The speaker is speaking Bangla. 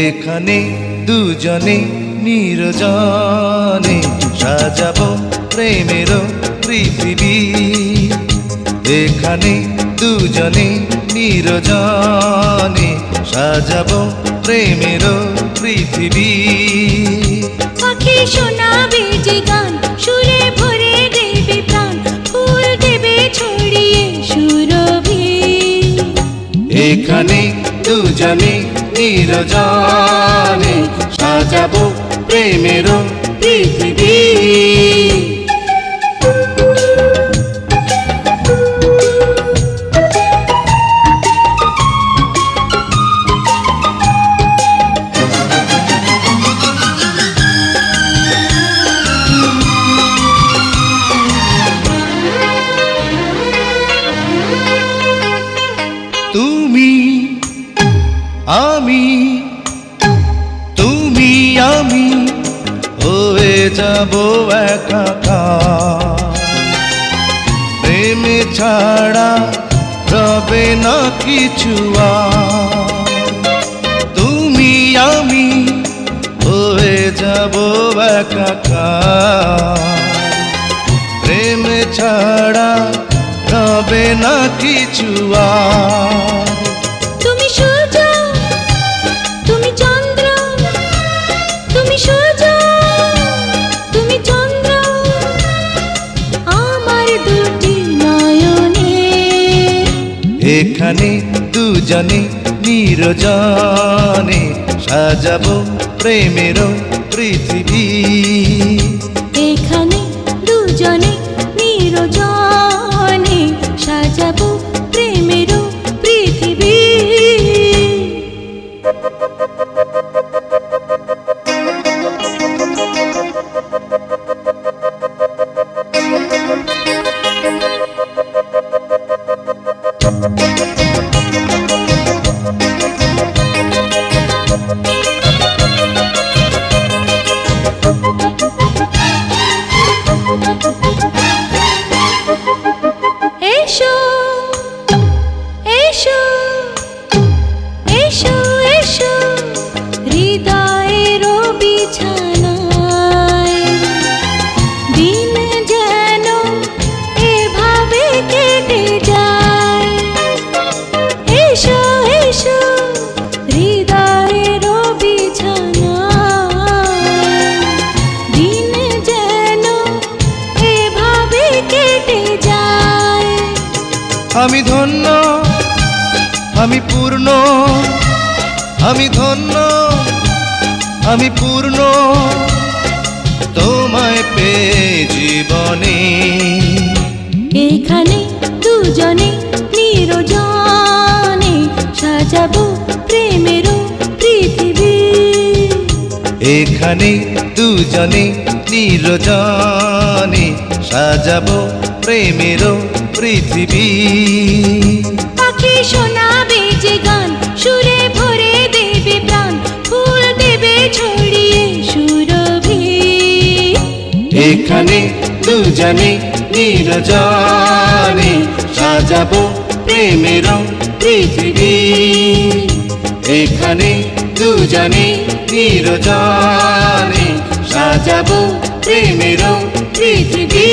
এখানে দুজনে নির্জনে সাজাবো প্রেমের পৃথিবী। এখানে দুজনে নির্জনে সাজাবো প্রেমের পৃথিবী। পাখি শোনাবে যে গান, সুরে ভরে দেবে প্রাণ, ফুল দেবে ছড়িয়ে সুরভি। এখানে দুজনে নির্জনে সাজাবো প্রেমের পৃথিবী। তুমি আমি, তুমি আমি হয়ে যাব একাকার। প্রেমে ছাড়া রবে না কিছু আর। তুমি আমি হয়ে যাব একাকার। প্রেমে ছাড়া রবে না কিছু আর। তুমি সূর্য, তুমি চন্দ্র, তুমি সূর্য, তুমি চন্দ্র, আমার দুটি নয়নে। এখানে দুজনে নির্জনে সাজাবো প্রেমের পৃথিবী। এখানে দুজনে নির্জনে সাজাবো প্রেমের পৃথিবী। এসো এসো এসো এসো হৃদয়ের বিছানায়, দিন যেন এভাবে কেটে যায়। এসো এসো হৃদয়ের বিছানায়, দিন যেন এভাবে কেটে যায়। আমি ধন্য, আমি পূর্ণ, আমি ধন্য, আমি পূর্ণ তোমায় পেয়ে জীবনে। এখানে দুজনে নির্জনে সাজাবো প্রেমের পৃথিবী। এখানে দুজনে নির্জনে সাজাবো প্রেমের পৃথিবী। পাখি শোনাবে যে গান, সুরে ভরে দেবে প্রাণ, ফুল দেবে ছড়িয়ে সুরভি। এখানে দুজনে নির্জনে সাজাবো প্রেমের পৃথিবী। এখানে দুজনে নির্জনে সাজাবো প্রেমের পৃথিবী।